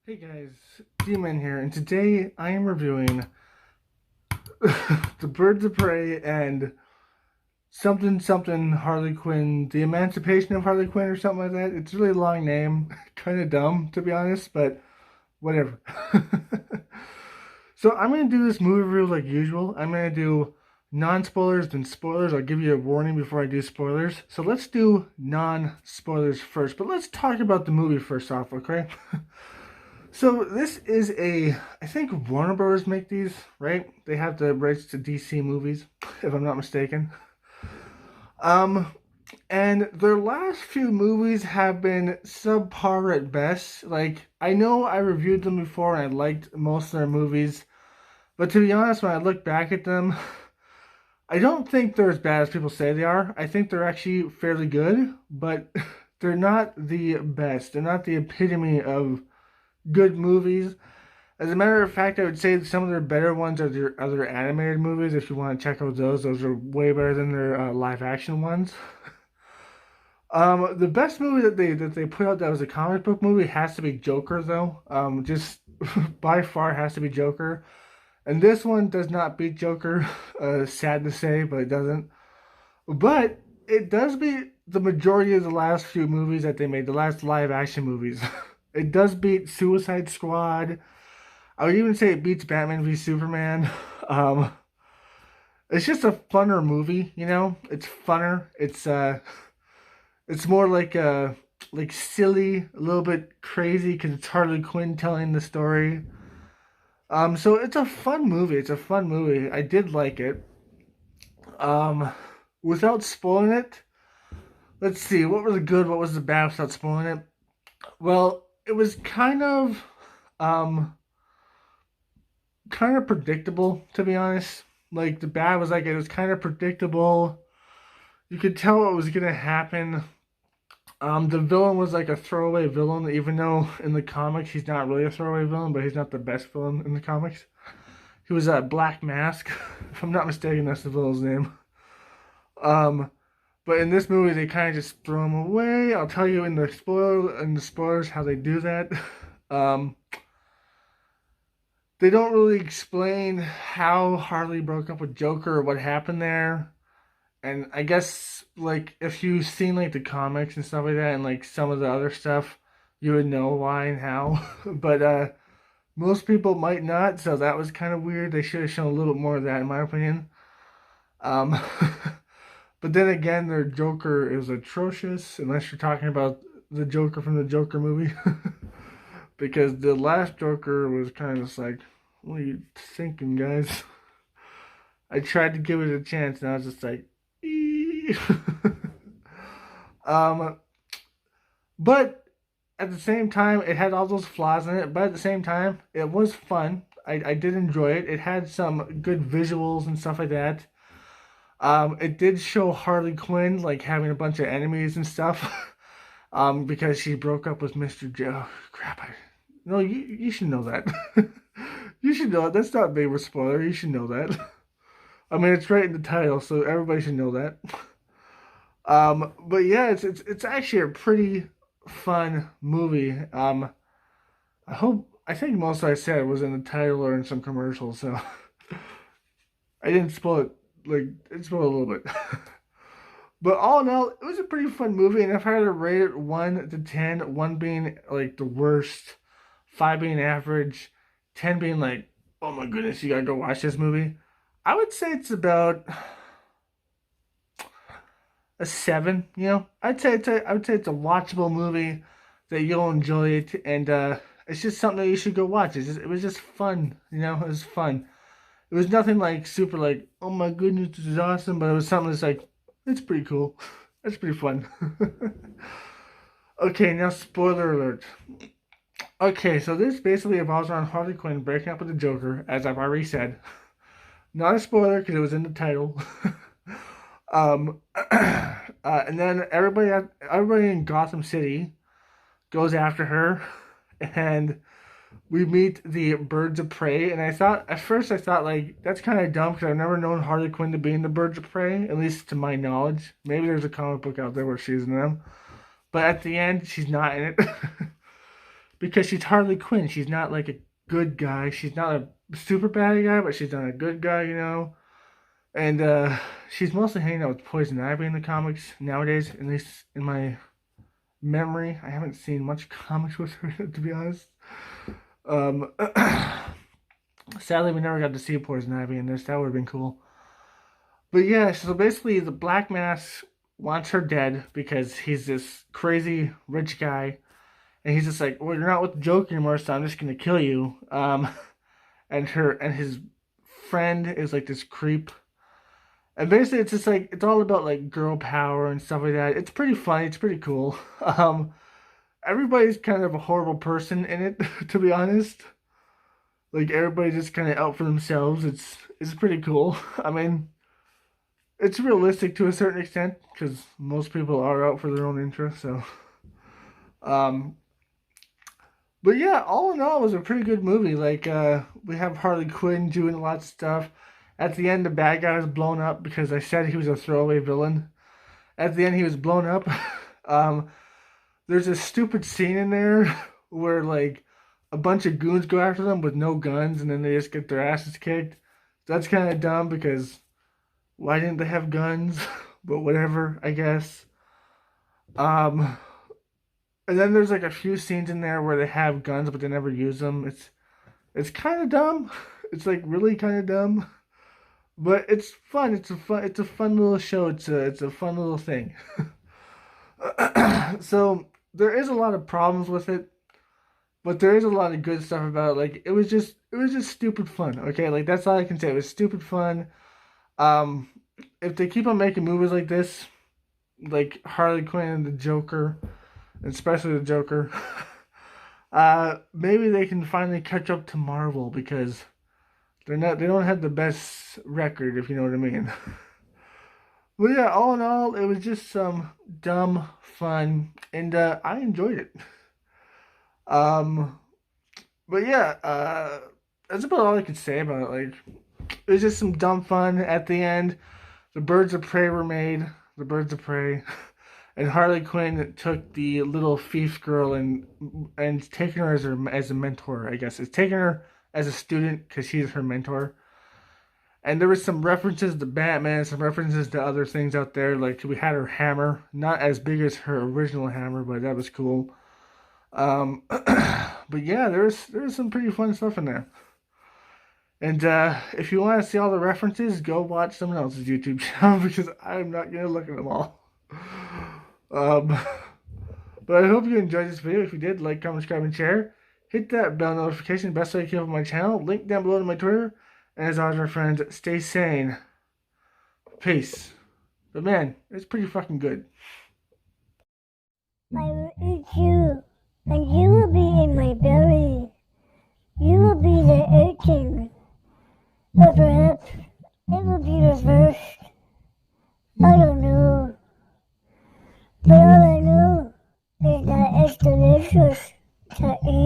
Hey guys, D-Man here, and today I am reviewing the Birds of Prey and something something Harley Quinn, the Emancipation of Harley Quinn or something like that. It's a really long name, kind of dumb to be honest, but whatever. So I'm gonna do this movie review like usual. I'm gonna do non-spoilers then spoilers. I'll give you a warning before I do spoilers. So let's do non-spoilers first, but let's talk about the movie first off, okay? So this is I think Warner Bros. Make these, right? They have the rights to DC movies, if I'm not mistaken. Um, and their last few movies have been subpar at best. Like, I know I reviewed them before and I liked most of their movies, but to be honest, when I look back at them, I don't think they're as bad as people say they are. I think they're actually fairly good, but they're not the best. They're not the epitome of good movies. As a matter of fact, I would say that some of their better ones are their other animated movies. If you want to check out those are way better than their live action ones. The best movie that they put out that was a comic book movie has to be Joker, though. Just by far has to be Joker, and this one does not beat Joker. Sad to say, but it doesn't. But it does beat the majority of the last few movies that they made, the last live action movies. It does beat Suicide Squad. I would even say it beats Batman v Superman. Um, it's just a funner movie, you know. It's funner. It's more like silly, a little bit crazy because it's Harley Quinn telling the story. So it's a fun movie. It's a fun movie. I did like it. Um, without spoiling it, let's see. What was the good? What was the bad? Without spoiling it, well, it was um kind of predictable, to be honest. Like, the bad was like it was kind of predictable. You could tell what was gonna happen. The villain was like a throwaway villain, even though in the comics he's not really a throwaway villain, but he's not the best villain in the comics. He was a Black Mask, if I'm not mistaken. That's the villain's name. Um, but in this movie, they kind of just throw him away. I'll tell you in the spoilers how they do that. Um, they don't really explain how Harley broke up with Joker or what happened there. And I guess, like, if you've seen like the comics and stuff like that and like some of the other stuff, you would know why and how. But most people might not, so that was kind of weird. They should have shown a little bit more of that in my opinion. Um but then again, their Joker is atrocious unless you're talking about the Joker from the Joker movie. Because the last Joker was kind of just like, what are you thinking, guys? I tried to give it a chance, and I was just like, um, but at the same time, it had all those flaws in it. But at the same time, it was fun. I did enjoy it. It had some good visuals and stuff like that. It did show Harley Quinn like having a bunch of enemies and stuff. Because she broke up with Mr. Joe. Crap! No, you should know that. You should know it. That's not a big of a spoiler. You should know that. I mean, it's right in the title, so everybody should know that. But yeah, it's actually a pretty fun movie. I think most of I said was in the title or in some commercials, so I didn't spoil it. Like, it spoiled a little bit. But all in all, it was a pretty fun movie, and if I had to rate it 1 to 10, 1 being like the worst, 5 being average, 10 being like, oh my goodness, you gotta go watch this movie, I would say it's about a 7. You know, I would say it's a watchable movie that you'll enjoy it, and it's just something that you should go watch. It was just fun. You know, it was fun. It was nothing like super like, oh my goodness, this is awesome, but it was something that's like, it's pretty cool. That's pretty fun. Okay, now spoiler alert. Okay, so this basically revolves around Harley Quinn breaking up with the Joker, as I've already said. Not a spoiler because it was in the title. And then everybody in Gotham City goes after her, and we meet the Birds of Prey. And at first I thought like that's kind of dumb because I've never known Harley Quinn to be in the Birds of Prey, at least to my knowledge. Maybe there's a comic book out there where she's in them, but at the end she's not in it. because she's Harley Quinn. She's not like a good guy. She's not a super bad guy, but she's not a good guy, you know. And she's mostly hanging out with Poison Ivy in the comics nowadays, at least in my memory. I haven't seen much comics with her, to be honest. Um, Sadly, we never got to see Poison Ivy in this. That would have been cool. But yeah, so basically, the Black Mask wants her dead because he's this crazy rich guy, and he's just like, "Well, you're not with the Joker anymore, so I'm just gonna kill you." And his friend is like this creep, and basically, it's just like it's all about like girl power and stuff like that. It's pretty funny. It's pretty cool. Everybody's kind of a horrible person in it, to be honest. Like everybody's just kind of out for themselves. It's pretty cool. I mean, it's realistic to a certain extent because most people are out for their own interests. So, um, but yeah, all in all, it was a pretty good movie. Like, we have Harley Quinn doing a lot of stuff. At the end, the bad guy was blown up because I said he was a throwaway villain. At the end, he was blown up. um, there's a stupid scene in there where like a bunch of goons go after them with no guns, and then they just get their asses kicked. That's kind of dumb because why didn't they have guns? But whatever, I guess. Um, and then there's like a few scenes in there where they have guns but they never use them. It's kind of dumb. It's like really kind of dumb, but it's fun. It's a fun little show. It's a fun little thing. So there is a lot of problems with it, but there is a lot of good stuff about it. Like it was just stupid fun. Okay, like that's all I can say. It was stupid fun. Um, if they keep on making movies like this, like Harley Quinn and the Joker, especially the Joker, maybe they can finally catch up to Marvel because they don't have the best record, if you know what I mean. But yeah, all in all, it was just some dumb fun, and I enjoyed it. Um, but yeah, that's about all I could say about it. Like, it was just some dumb fun at the end. The birds of prey were made. The birds of prey, and Harley Quinn took the little thief girl and taken her as a mentor. I guess it's taking her as a student because she's her mentor. And there was some references to Batman, some references to other things out there. Like we had her hammer, not as big as her original hammer, but that was cool. But yeah, there's some pretty fun stuff in there. And if you want to see all the references, go watch someone else's YouTube channel because I'm not gonna look at them all. Um, but I hope you enjoyed this video. If you did, like, comment, subscribe, and share. Hit that bell notification. Best way to keep up with my channel. Link down below to my Twitter. And as always, my friends, stay sane. Peace. But man, it's pretty fucking good. I will eat you, and you will be in my belly. You will be the aching. Or perhaps it will be reversed. I don't know. But all I know is that it's delicious to eat.